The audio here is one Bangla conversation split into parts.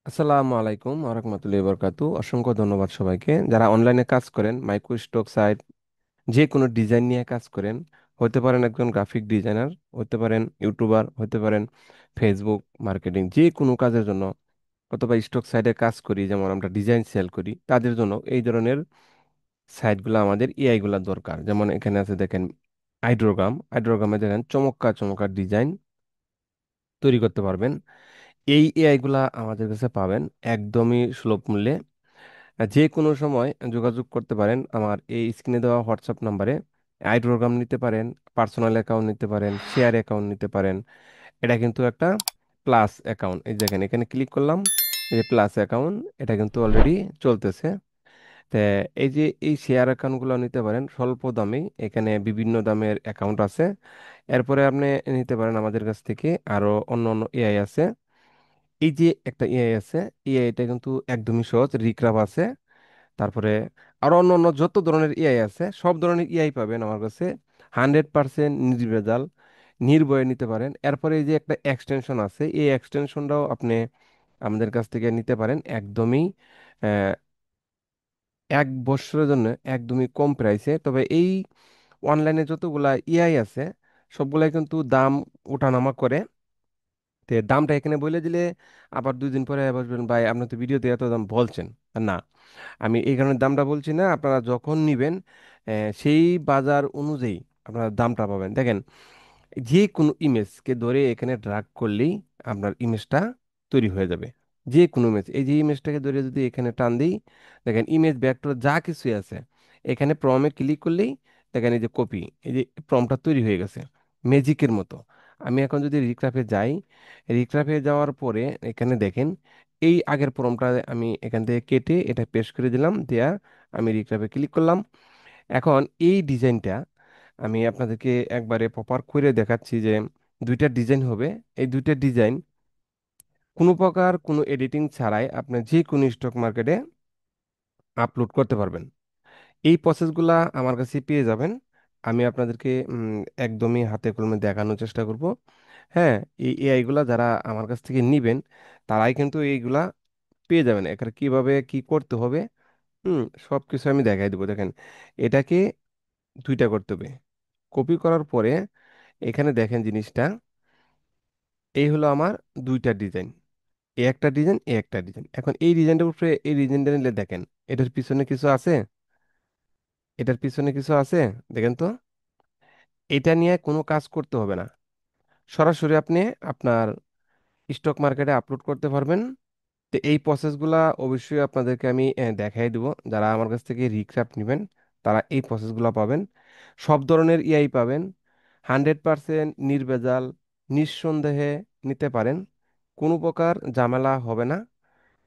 আসসালামু আলাইকুম আরহামতুল্লাহি বরকাতু। অসংখ্য ধন্যবাদ সবাইকে যারা অনলাইনে কাজ করেন, মাইক্রো স্টক সাইট, যে কোনো ডিজাইন নিয়ে কাজ করেন। হতে পারেন একজন গ্রাফিক ডিজাইনার, হতে পারেন ইউটিউবার, হতে পারেন ফেসবুক মার্কেটিং, যে কোনো কাজের জন্য, অথবা স্টক সাইটে কাজ করি, যেমন আমরা ডিজাইন সেল করি, তাদের জন্য এই ধরনের সাইটগুলো আমাদের এআই গুলা দরকার। যেমন এখানে আছে দেখেন আইড্রোগ্রামে দেখেন চমৎকার চমৎকার ডিজাইন তৈরি করতে পারবেন। এই এআই গুলা আমাদের কাছে পাবেন একদমই সুলভ মূল্যে। যে কোনো সময় যোগাযোগ করতে পারেন আমার এই স্ক্রিনে দেওয়া হোয়াটসঅ্যাপ নাম্বারে। আইড্রোগ্রাম নিতে পারেন, পার্সোনাল অ্যাকাউন্ট নিতে পারেন, শেয়ার অ্যাকাউন্ট নিতে পারেন। এটা কিন্তু একটা প্লাস অ্যাকাউন্ট, এই দেখেন এখানে ক্লিক করলাম, এই যে প্লাস অ্যাকাউন্ট, এটা কিন্তু অলরেডি চলতেছে। তো এই যে এই শেয়ার অ্যাকাউন্টগুলো নিতে পারেন স্বল্প দামে, এখানে বিভিন্ন দামের অ্যাকাউন্ট আছে। এরপরে আপনি নিতে পারেন আমাদের কাছ থেকে আরো অন্য অন্য এআই আছে। এই যে একটা এআই আছে, এআইটা কিন্তু একদমই সহজ, রিক্রাফ আছে। তারপরে আরো অন্য অন্য যত ধরনের এআই আছে, সব ধরনের এআই পাবেন আমার কাছে 100% নির্ভেজাল, নির্ভয়ে নিতে পারেন। এরপরে এই যে একটা এক্সটেনশন আছে, এই এক্সটেনশনটাও আপনি আমাদের কাছ থেকে নিতে পারেন একদমই আহ, 1 বছরের জন্য একদমই কম প্রাইসে। তবে এই অনলাইনে যতগুলা এআই আছে, সবগুলাই কিন্তু দাম ওঠানামা করে। তো দামটা এখানে বলে দিলে আবার 2 দিন পরে বলবেন ভাই আপনি তো ভিডিওতে এত দাম বলছেন। না, আমি এই কারণে দামটা বলছি না, আপনারা যখন নিবেন সেই বাজার অনুযায়ী আপনারা দামটা পাবেন। দেখেন, যে কোনো ইমেজকে ধরে এখানে ড্রাগ করলেই আপনার ইমেজটা তৈরি হয়ে যাবে। যে কোনো ইমেজ, এই যে ইমেজটাকে ধরে যদি এখানে টান দিই, দেখেন ইমেজ ভেক্টর যা কিছুই আছে, এখানে প্রমে ক্লিক করলেই দেখেন এই যে কপি, এই যে প্রমটা তৈরি হয়ে গেছে ম্যাজিকের মতো। আমি এখন যদি রিক্রাফে যাই, রিক্রাফে যাওয়ার পরে এখানে দেখেন এই আগের প্রমটা আমি এখান থেকে কেটে এটা পেস্ট করে দিলাম, দেয়া আমি রিক্রাফে ক্লিক করলাম। এখন এই ডিজাইনটা আমি আপনাদেরকে একবারে প্রপার করে দেখাচ্ছি যে দুইটা ডিজাইন হবে। এই দুইটা ডিজাইন কোনো প্রকার কোনো এডিটিং ছাড়াই আপনি যে কোনো স্টক মার্কেটে আপলোড করতে পারবেন। এই প্রসেসগুলা আমার কাছে পেয়ে যাবেন। আমি আপনাদেরকে একদমই হাতে কলমে দেখানোর চেষ্টা করব। হ্যাঁ, এই এআই গুলা যারা আমার কাছ থেকে নিবেন, তারাই কিন্তু এইগুলা পেয়ে যাবেন। এখানে কিভাবে কি করতে হবে, সব কিছু আমি দেখাই দেবো। দেখেন, এটাকে দুইটা করতে হবে। কপি করার পরে এখানে দেখেন জিনিসটা, এই হলো আমার দুইটা ডিজাইন, এ একটা ডিজাইন, এ একটা ডিজাইন। এখন এই ডিজাইনটার উপরে এই ডিজাইনটা নিলে দেখেন এটার পিছনে কিছু আছে, এটার পিছনে কিছু আছে, দেখেন তো। এটা নিয়ে কোনো কাজ করতে হবে না, সরাসরি আপনি আপনার স্টক মার্কেটে আপলোড করতে পারবেন। তো এই প্রসেসগুলা অবশ্যই আপনাদেরকে আমি দেখাই দেবো। যারা আমার কাছ থেকে রিক্রাফট নেবেন, তারা এই প্রসেসগুলো পাবেন। সব ধরনের ইআই পাবেন, 100% নির্ভেজাল, নিঃসন্দেহে নিতে পারেন। কোনো প্রকার ঝামেলা হবে না,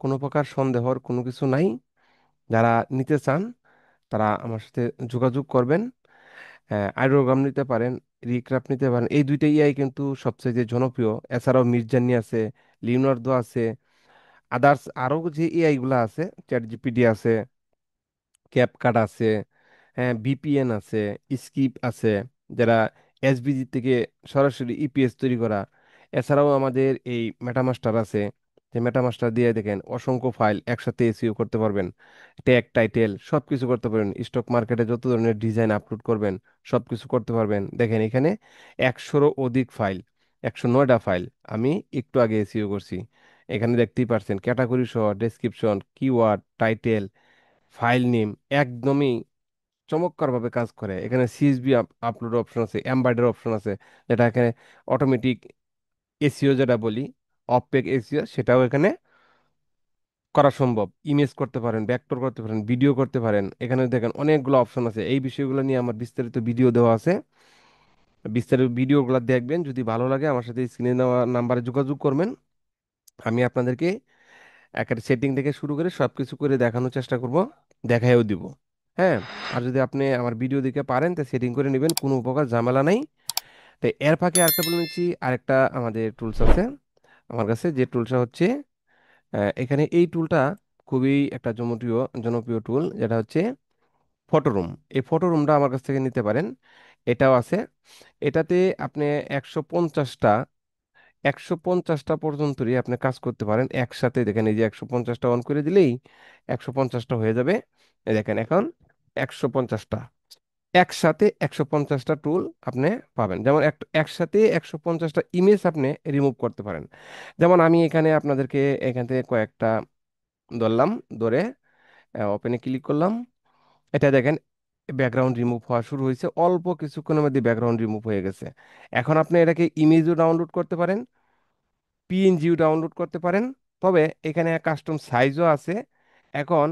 কোনো প্রকার সন্দেহর কোনো কিছু নাই। যারা নিতে চান তারা আমার সাথে যোগাযোগ করবেন। আইরোগ্রাম নিতে পারেন, রিক্রাফট নিতে পারেন, এই দুইটা ইআই কিন্তু সবচেয়ে যে জনপ্রিয়। এছাড়াও মির্জানি আছে, লিওনার্দো আছে, আদার্স আরও যে এআই গুলা আছে, চ্যাট জিপিটি আছে, ক্যাপকাট আছে, হ্যাঁ ভিপিএন আছে, স্কিপ আছে, যারা এসবিজি থেকে সরাসরি ইপিএস তৈরি করা। এছাড়াও আমাদের এই মেটামাস্টার আছে, যে মেটামাস্টার দিয়ে দেখেন অসংখ্য ফাইল একসাথে এসইও করতে পারবেন, ট্যাগ টাইটেল সব কিছু করতে পারবেন। স্টক মার্কেটে যত ধরনের ডিজাইন আপলোড করবেন সব কিছু করতে পারবেন। দেখেন এখানে 100-ও অধিক ফাইল, 109টা ফাইল আমি একটু আগে এসইও করছি। এখানে দেখতেই পারছেন ক্যাটাগরি সহ description, keyword, title, file name, একদমই চমৎকারভাবে কাজ করে। এখানে সিএসভি আপলোড অপশন আছে, এমবেডের অপশন আছে, যেটা এখানে অটোমেটিক এসইও যেটা বলি, অফ পেজ এসইও, সেটাও এখানে করা সম্ভব। ইমেজ করতে পারেন, ভেক্টর করতে পারেন, ভিডিও করতে পারেন। এখানে দেখেন অনেকগুলো অপশন আছে, এই বিষয়গুলো নিয়ে আমার বিস্তারিত ভিডিও দেওয়া আছে। বিস্তারিত ভিডিওগুলো দেখবেন, যদি ভালো লাগে আমার সাথে স্ক্রিনে দেওয়া নাম্বারে যোগাযোগ করবেন। আমি আপনাদেরকে একটা সেটিং থেকে শুরু করে সবকিছু করে দেখানোর চেষ্টা করব, দেখাইও দিব। হ্যাঁ, আর যদি আপনি আমার ভিডিও দেখে পারেন তা সেটিং করে নেবেন, কোনো প্রকার ঝামেলা নাই। তো এর ফাঁকে আরেকটা বলে নিচ্ছি, আরেকটা আমাদের টুলস আছে আমার কাছে, যে টুলসটা হচ্ছে এখানে এই টুলটা খুবই একটা জনপ্রিয় জনপ্রিয় টুল, যেটা হচ্ছে ফটোরুম। এই ফটোরুমটা আমার কাছ থেকে নিতে পারেন, এটাও আছে। এটাতে আপনি 150টা 150টা পর্যন্তই আপনি কাজ করতে পারেন একসাথে। দেখেন এই যে 150টা অন করে দিলেই 150টা হয়ে যাবে। এই দেখেন এখন 150টা, একসাথে 150টা টুল আপনি পাবেন। যেমন একসাথে 150টা ইমেজ আপনি রিমুভ করতে পারেন। যেমন আমি এখানে আপনাদেরকে এখান থেকে কয়েকটা ধরলাম, ধরে ওপেনে ক্লিক করলাম। এটা দেখেন ব্যাকগ্রাউন্ড রিমুভ হওয়া শুরু হয়েছে, অল্প কিছুক্ষণের মধ্যে ব্যাকগ্রাউন্ড রিমুভ হয়ে গেছে। এখন আপনি এটাকে ইমেজও ডাউনলোড করতে পারেন, পিএনজিও ডাউনলোড করতে পারেন। তবে এখানে কাস্টম সাইজও আছে। এখন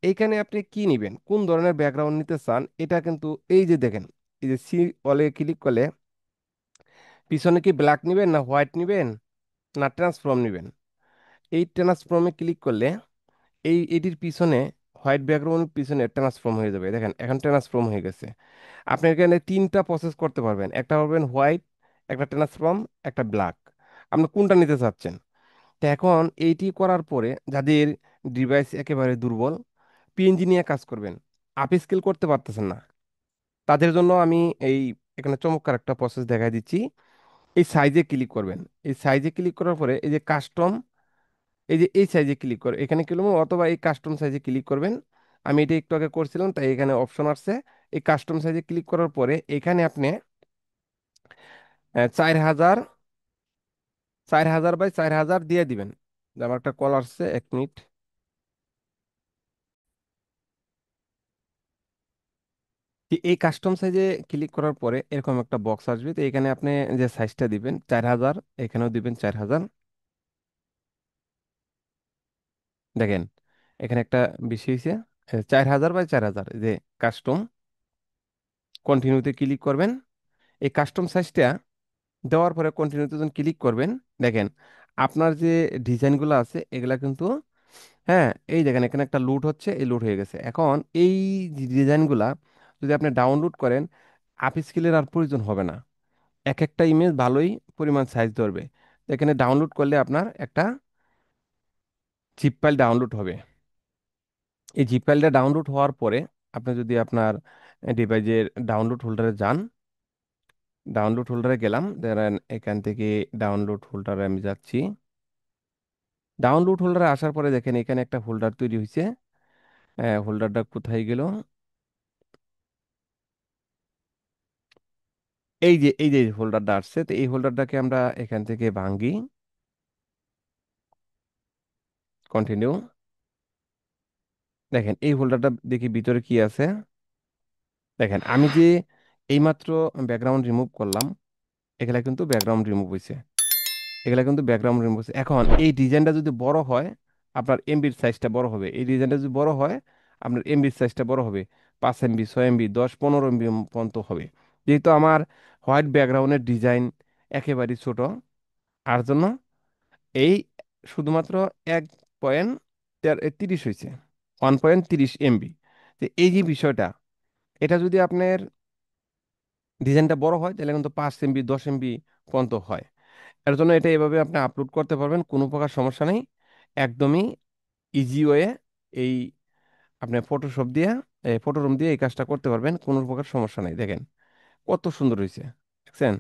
এইখানে আপনি কি নেবেন, কোন ধরনের ব্যাকগ্রাউন্ড নিতে চান, এটা কিন্তু এই যে দেখেন, এই যে সি অলে ক্লিক করলে পিছনে কি ব্ল্যাক নেবেন না হোয়াইট নেবেন না ট্রান্সফর্ম নেবেন। এই ট্রান্সফর্মে ক্লিক করলে এটির পিছনে হোয়াইট ব্যাকগ্রাউন্ডের পিছনে ট্রান্সফর্ম হয়ে যাবে। দেখেন এখন ট্রান্সফর্ম হয়ে গেছে। আপনি এখানে তিনটা প্রসেস করতে পারবেন, একটা পারবেন হোয়াইট, একটা ট্রান্সফর্ম, একটা ব্ল্যাক। আপনি কোনটা নিতে চাচ্ছেন? তো এখন এইটি করার পরে যাদের ডিভাইস একেবারে দুর্বল, পিএনজি নিয়ে কাজ করবেন, আপ স্কেল করতে পারতেছেন না, তাদের জন্য আমি এই এখানে চমৎকার একটা প্রসেস দেখাই দিচ্ছি। এই সাইজে ক্লিক করবেন। এই সাইজে ক্লিক করার পরে এই যে কাস্টম, এই যে এই সাইজে ক্লিক করে এখানে ক্লিক করবেন, অথবা এই কাস্টম সাইজে ক্লিক করবেন। আমি এটা একটু আগে করছিলাম তাই এখানে অপশন আসছে। এই কাস্টম সাইজে ক্লিক করার পরে এখানে আপনি 4000, 4000 বাই 4000 দিয়ে দিবেন। যে আমার একটা কল আসছে, 1 মিনিট। এই কাস্টম সাইজে ক্লিক করার পরে এরকম একটা বক্স আসবে, তো এখানে আপনি যে সাইজটা দিবেন 4000, এখানেও দিবেন 4000। দেখেন এখানে একটা বিষয় হয়েছে, 4000 বাই 4000, যে কাস্টম, কন্টিনিউতে ক্লিক করবেন। এই কাস্টম সাইজটা দেওয়ার পরে কন্টিনিউতে যখন ক্লিক করবেন, দেখেন আপনার যে ডিজাইনগুলো আছে এগুলা কিন্তু, হ্যাঁ, এই দেখেন এখানে একটা লুট হচ্ছে, এই লুট হয়ে গেছে। এখন এই ডিজাইনগুলা যদি আপনি ডাউনলোড করেন, আপ স্কেলের আর প্রয়োজন হবে না। এক একটা ইমেজ ভালোই পরিমাণ সাইজ ধরবে। তো এখানে ডাউনলোড করলে আপনার একটা জিপ ফাইল ডাউনলোড হবে। এই জিপ ফাইলটা ডাউনলোড হওয়ার পরে আপনি যদি আপনার ডিভাইসের ডাউনলোড হোল্ডারে যান, ডাউনলোড হোল্ডারে গেলাম, ধরেন এখান থেকে ডাউনলোড হোল্ডারে আমি যাচ্ছি। ডাউনলোড হোল্ডারে আসার পরে দেখেন এখানে একটা হোল্ডার তৈরি হয়েছে। হোল্ডারটা কোথায় গেল? এই যে হোল্ডারটা আসছে, তো এই হোল্ডারটাকে আমরা এখান থেকে ভাঙ্গি, কন্টিনিউ। দেখেন এই হোল্ডারটা দেখি ভিতরে কি আছে। দেখেন আমি যে এইমাত্র ব্যাকগ্রাউন্ড রিমুভ করলাম, এগুলা কিন্তু ব্যাকগ্রাউন্ড রিমুভ হয়েছে, এগুলা কিন্তু ব্যাকগ্রাউন্ড রিমুভ হয়েছে। এখন এই ডিজাইনটা যদি বড় হয়, আপনার এমবির সাইজটা বড় হবে। এই ডিজাইনটা যদি বড় হয়, আপনার এমবির সাইজটা বড় হবে, 5 এমবি, 6 এমবি, 10, 15 এমবি পর্যন্ত হবে। যেহেতু আমার হোয়াইট ব্যাকগ্রাউন্ডের ডিজাইন একেবারেই ছোট, আর জন্য এই শুধুমাত্র 1.30 হয়েছে, 1.30 এমবি। তো এই যে বিষয়টা, এটা যদি আপনার ডিজাইনটা বড় হয় তাহলে কিন্তু 5 এমবি, 10 এমবি পর্যন্ত হয়। এর জন্য এটা এভাবে আপনি আপলোড করতে পারবেন, কোনো প্রকার সমস্যা নেই। একদমই ইজি ওয়ে। এই আপনি ফটোশপ দিয়ে, ফটোরুম দিয়ে এই কাজটা করতে পারবেন, কোনো প্রকার সমস্যা নেই। দেখেন কত সুন্দর হয়েছে, দেখছেন?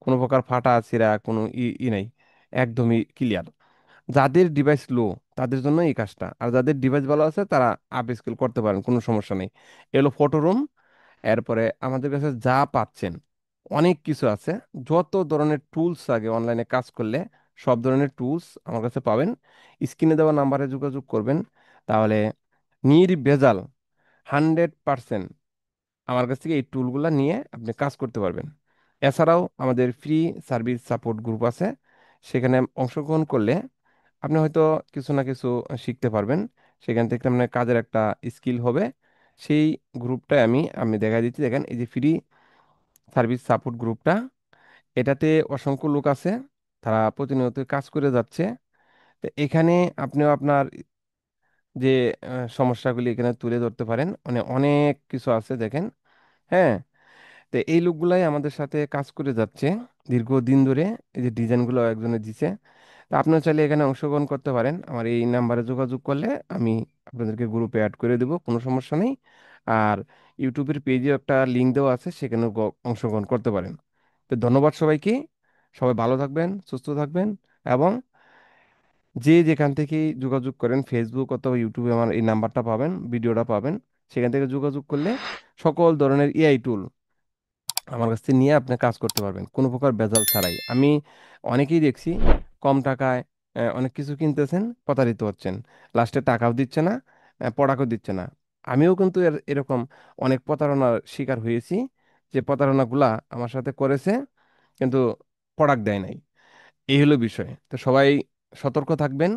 কোনো প্রকার ফাটা ছিঁড়া কোনো ই নাই, একদমই ক্লিয়ার। যাদের ডিভাইস লো তাদের জন্য এই কাজটা, আর যাদের ডিভাইস ভালো আছে তারা আপ স্কেল করতে পারেন, কোনো সমস্যা নেই। এগুলো ফটোরুম। এরপরে আমাদের কাছে যা পাচ্ছেন অনেক কিছু আছে, যত ধরনের টুলস আগে অনলাইনে কাজ করলে সব ধরনের টুলস আমার কাছে পাবেন। স্ক্রিনে দেওয়া নাম্বারে যোগাযোগ করবেন, তাহলে নির্ভেজাল 100% আমার কাছ থেকে এই টুলগুলো নিয়ে আপনি কাজ করতে পারবেন। এছাড়াও আমাদের ফ্রি সার্ভিস সাপোর্ট গ্রুপ আছে, সেখানে অংশগ্রহণ করলে আপনি হয়তো কিছু না কিছু শিখতে পারবেন। সেখান থেকে আপনার কাজের একটা স্কিল হবে। সেই গ্রুপটায় আমি দেখা দিচ্ছি, দেখেন এই যে ফ্রি সার্ভিস সাপোর্ট গ্রুপটা, এটাতে অসংখ্য লোক আছে, তারা প্রতিনিয়ত কাজ করে যাচ্ছে। তো এখানে আপনিও আপনার যে সমস্যাগুলি এখানে তুলে ধরতে পারেন, মানে অনেক কিছু আছে দেখেন। হ্যাঁ, তো এই লোকগুলাই আমাদের সাথে কাজ করে যাচ্ছে দীর্ঘদিন ধরে। এই যে ডিজাইনগুলো একজনে দিছে, তো আপনারা চাইলে এখানে অংশগ্রহণ করতে পারেন। আমার এই নাম্বারে যোগাযোগ করলে আমি আপনাদেরকে গ্রুপে অ্যাড করে দেবো, কোনো সমস্যা নেই। আর ইউটিউবের পেজে একটা লিঙ্ক দেওয়া আছে, সেখানেও অংশগ্রহণ করতে পারেন। তো ধন্যবাদ সবাইকে। সবাই ভালো থাকবেন, সুস্থ থাকবেন, এবং যে যেখান থেকেই যোগাযোগ করেন, ফেসবুক অথবা ইউটিউবে আমার এই নাম্বারটা পাবেন, ভিডিওটা পাবেন। সেখান থেকে যোগাযোগ করলে সকল ধরনের এআই টুল আমার কাছ থেকে নিয়ে আপনি কাজ করতে পারবেন কোনো প্রকার ভেজাল ছাড়াই। আমি অনেকেই দেখছি কম টাকায় অনেক কিছু কিনতেছেন, প্রতারিত হচ্ছেন, লাস্টে টাকাও দিচ্ছে না, প্রোডাক্টও দিচ্ছে না। আমিও কিন্তু এরকম অনেক প্রতারণার শিকার হয়েছি, যে প্রতারণাগুলা আমার সাথে করেছে কিন্তু প্রোডাক্ট দেয় নাই। এই হলো বিষয়। তো সবাই সতর্ক থাকবেন,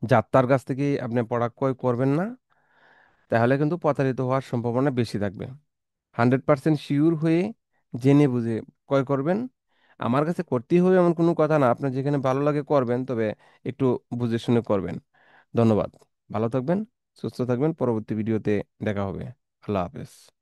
যাত্রার কাছ থেকে আপনি প্রোডাক্ট ক্রয় করবেন না, তাহলে কিন্তু প্রতারিত হওয়ার সম্ভাবনা বেশি থাকবে। 100% শিওর হয়ে জেনে বুঝে ক্রয় করবেন। আমার কাছে করতেই হবে এমন কোনো কথা না, আপনার যেখানে ভালো লাগে করবেন, তবে একটু বুঝে শুনে করবেন। ধন্যবাদ। ভালো থাকবেন, সুস্থ থাকবেন। পরবর্তী ভিডিওতে দেখা হবে। আল্লাহ হাফেজ।